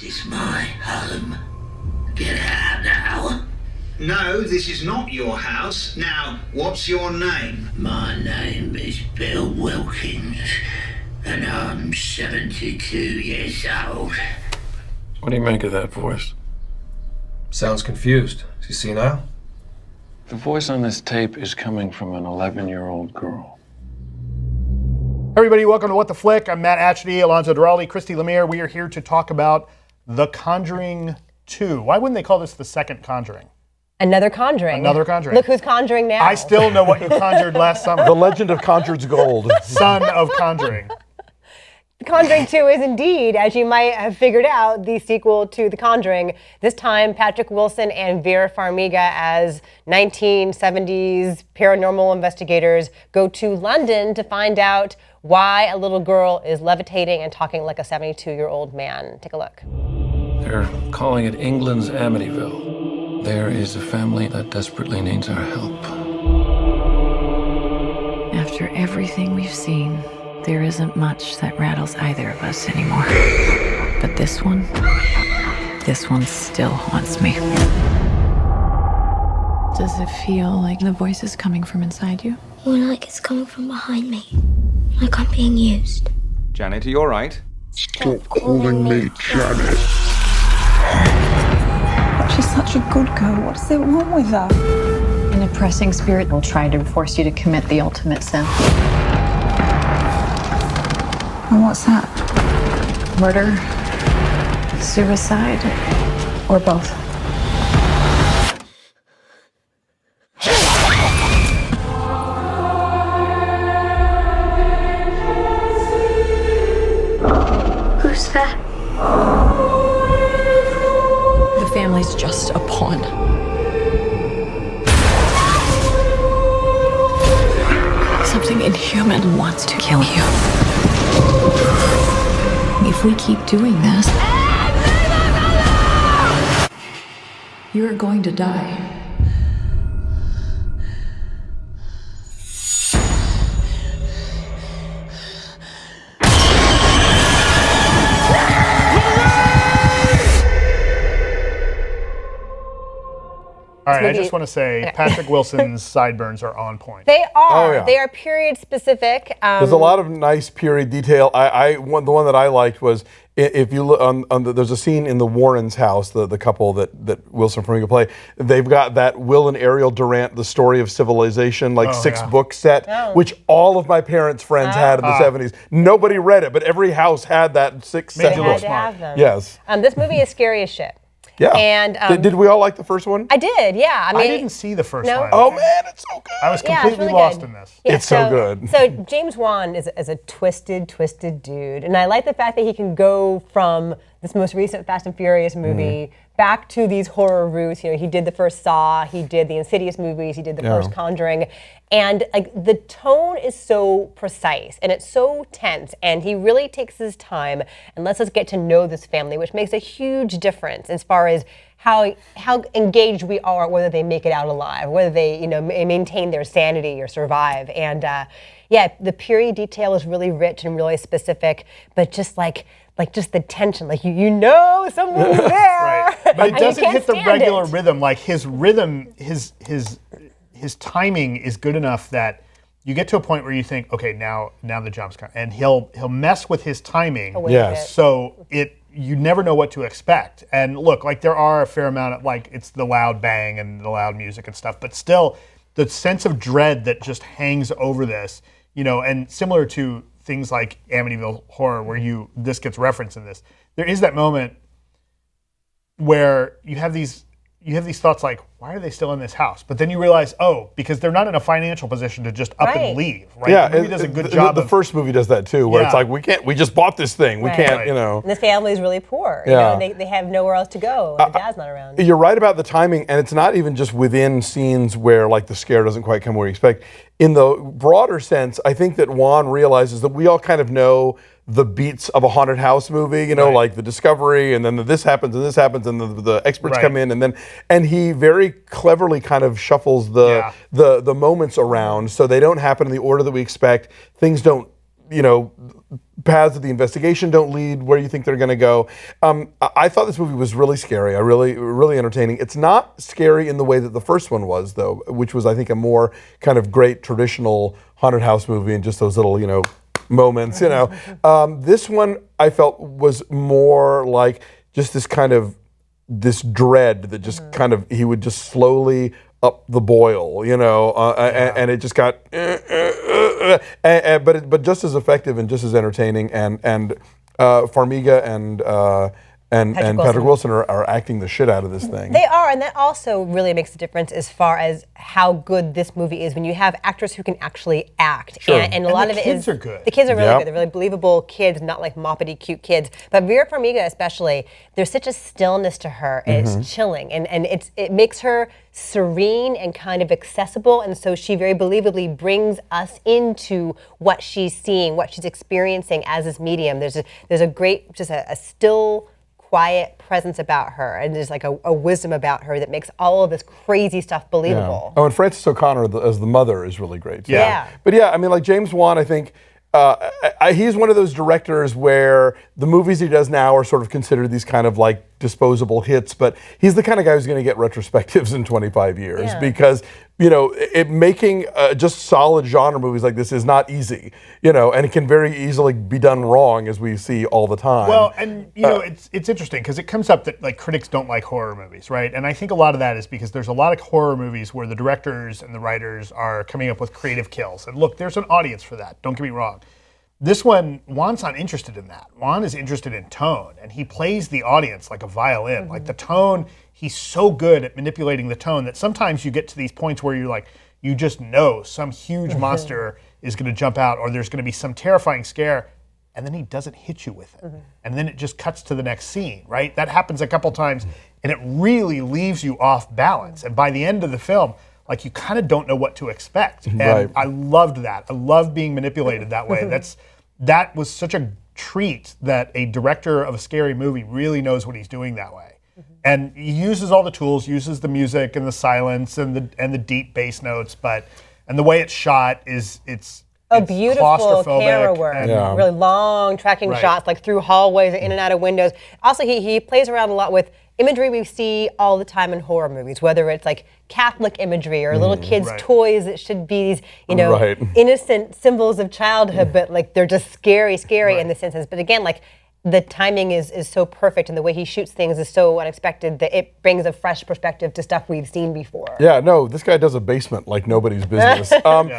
This is my home. Get out now. No, this is not your house. Now, what's your name? My name is Bill Wilkins, and I'm 72 years old. What do you make of that voice? Sounds confused. Is he senile? The voice on this tape is coming from an 11-year-old girl. Everybody, welcome to What the Flick. I'm Matt Atchity, Alonzo Duralde, Christy Lemire. We are here to talk about The Conjuring 2. Why wouldn't they call this the second Conjuring? Another Conjuring. Another Conjuring. Look who's conjuring now. I still know what you conjured last summer. The Legend of Conjured's Gold. Son of Conjuring. Conjuring 2 is indeed, as you might have figured out, the sequel to The Conjuring. This time, Patrick Wilson and Vera Farmiga as 1970s paranormal investigators go to London to find out why a little girl is levitating and talking like a 72-year-old man. Take a look. They're calling it England's Amityville. There is a family that desperately needs our help. After everything we've seen, there isn't much that rattles either of us anymore. But this one still haunts me. Does it feel like the voice is coming from inside you? More like it's coming from behind me. Like I'm being used. Janet, are you all right? Stop calling me Janet. She's such a good girl. What's there wrong with her? An oppressing spirit will try to force you to commit the ultimate sin. And what's that? Murder, suicide, or both. Who's that? The family's just a pawn. Something inhuman wants to kill you. If we keep doing this, you're going to die. All right, I just want to say Patrick Wilson's sideburns are on point. They are. Oh, yeah. They are period specific. There's a lot of nice period detail. The one that I liked was if you look there's a scene in the Warrens' house, the couple that Wilson Farmiga play. They've got that Will and Ariel Durant, The Story of Civilization, six-book set, which all of my parents' friends had in the 70s. Nobody read it, but every house had that six set. They had to have them. Yes. This movie is scary as shit. Yeah. And did we all like the first one? I did, yeah. I didn't see the first one. Oh man, it's so good. I was completely really lost good. in this. Yeah, It's so good. So James Wan is a twisted dude. And I like the fact that he can go from this most recent Fast and Furious movie back to these horror roots. You know, he did the first Saw, he did the Insidious movies, he did the first Conjuring. And like the tone is so precise and it's so tense, and he really takes his time and lets us get to know this family, which makes a huge difference as far as how engaged we are, whether they make it out alive, whether they maintain their sanity or survive. And the period detail is really rich and really specific, but just just the tension, you know someone's there. Right. But it doesn't hit the regular rhythm. Like his rhythm, his timing is good enough that you get to a point where you think, okay, now the jump's coming, and he'll mess with his timing. So you never know what to expect. And look, there are a fair amount of it's the loud bang and the loud music and stuff, but still the sense of dread that just hangs over this, and similar to things like Amityville Horror, where this gets referenced in this. There is that moment where you have these thoughts like, why are they still in this house? But then you realize, because they're not in a financial position to just up and leave, right? Yeah, the movie does a good job. The first movie does that too, where it's like, we just bought this thing. We can't, And this family is really poor. They have nowhere else to go. Their dad's not around. You're right about the timing, and it's not even just within scenes where the scare doesn't quite come where you expect. In the broader sense, I think that Juan realizes that we all kind of know the beats of a haunted house movie, like the discovery, and then this happens, and the experts come in, and he very cleverly kind of shuffles the moments around so they don't happen in the order that we expect. Things don't, paths of the investigation don't lead where you think they're going to go. I thought this movie was really scary. Really entertaining. It's not scary in the way that the first one was, though, which was, I think, a more kind of great traditional haunted house movie and just those little, moments, This one I felt was more like just this dread that just kind of, he would just slowly up the boil, and it just got, but just as effective and just as entertaining, and Farmiga and Patrick Wilson are acting the shit out of this thing. They are, and that also really makes a difference as far as how good this movie is when you have actors who can actually act. Sure. And a lot of it is... the kids are good. The kids are really good. They're really believable kids, not like moppety cute kids. But Vera Farmiga especially, there's such a stillness to her. It's chilling, and it makes her serene and kind of accessible, and so she very believably brings us into what she's seeing, what she's experiencing as this medium. There's a great, just a still, quiet presence about her, and there's like a wisdom about her that makes all of this crazy stuff believable. Yeah. Oh, and Frances O'Connor as the mother is really great too. Yeah. But yeah, I mean, like James Wan, I think he's one of those directors where the movies he does now are sort of considered these kind of like disposable hits, but he's the kind of guy who's going to get retrospectives in 25 years because, making just solid genre movies like this is not easy, and it can very easily be done wrong, as we see all the time. Well, and it's interesting because it comes up that like critics don't like horror movies, right? And I think a lot of that is because there's a lot of horror movies where the directors and the writers are coming up with creative kills. And look, there's an audience for that. Don't get me wrong. This one, Juan's not interested in that. Juan is interested in tone, and he plays the audience like a violin. Like the tone, he's so good at manipulating the tone that sometimes you get to these points where you're like, you just know some huge monster is going to jump out, or there's going to be some terrifying scare, and then he doesn't hit you with it. And then it just cuts to the next scene, right? That happens a couple times, and it really leaves you off balance. And by the end of the film, like you kind of don't know what to expect. And I loved that. I love being manipulated that way. That was such a treat that a director of a scary movie really knows what he's doing that way. And he uses all the tools, uses the music and the silence and the deep bass notes, and the way it's shot is it's beautiful camera work, really long tracking shots, like through hallways and in and out of windows. Also, he plays around a lot with imagery we see all the time in horror movies, whether it's like Catholic imagery or little kids' toys that should be these, innocent symbols of childhood, but like they're just scary in this instance. But again, like the timing is so perfect, and the way he shoots things is so unexpected that it brings a fresh perspective to stuff we've seen before. Yeah, no, this guy does a basement like nobody's business. And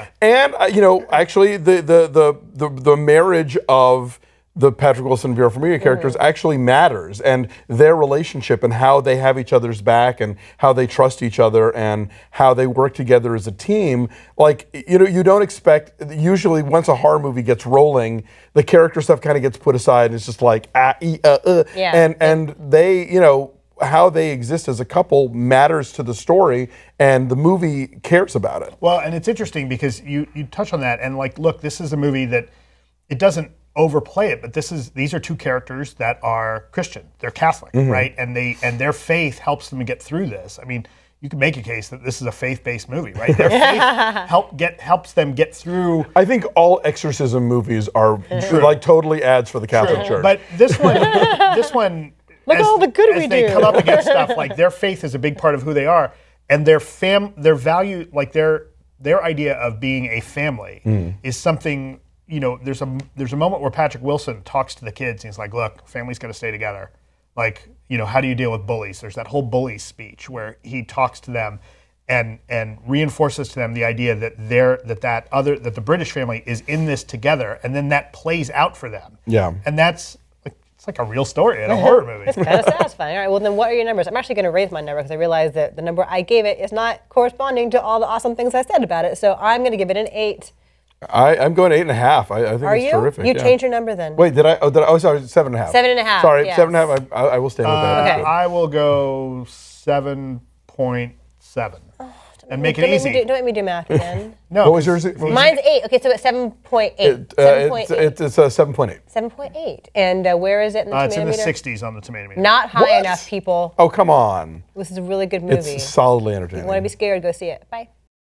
actually, the marriage of the Patrick Wilson and Vera Farmiga characters actually matters, and their relationship and how they have each other's back and how they trust each other and how they work together as a team. Like, you don't expect, usually once a horror movie gets rolling, the character stuff kind of gets put aside and it's just like, and they, how they exist as a couple matters to the story, and the movie cares about it. Well, and it's interesting because you touch on that, and like, look, this is a movie that it doesn't overplay it, but these are two characters that are Christian. They're Catholic, right? And their faith helps them get through this. I mean, you can make a case that this is a faith-based movie, right? Their faith helps them get through. I think all exorcism movies are like totally ads for the Catholic Church. But this one, look at all the good we do. They come up against stuff like their faith is a big part of who they are, and their value, like their idea of being a family is something. There's a moment where Patrick Wilson talks to the kids, and he's like, look, family's got to stay together. Like, how do you deal with bullies? There's that whole bully speech where he talks to them and reinforces to them the idea that that the British family is in this together, and then that plays out for them. Yeah. And it's like a real story in a horror movie. It's kind of satisfying. All right, well then what are your numbers? I'm actually going to raise my number because I realized that the number I gave it is not corresponding to all the awesome things I said about it. So I'm going to give it an 8. I'm going 8.5. I think it's terrific. You changed your number then. Wait, did I? Oh, sorry, 7.5. 7.5. Sorry, yes. 7.5. I will stand with that. Okay. I will go 7.7 and make it easy. Don't make me do math again. No. What was yours? Mine's 8. Okay, so it's 7.8. It's 7.8. 7.8. And where is it in the It's tomato in the meter? 60s on the tomato meter. Not high enough, people. Oh, come on. This is a really good movie. It's solidly entertaining. If you want to be scared, go see it. Bye.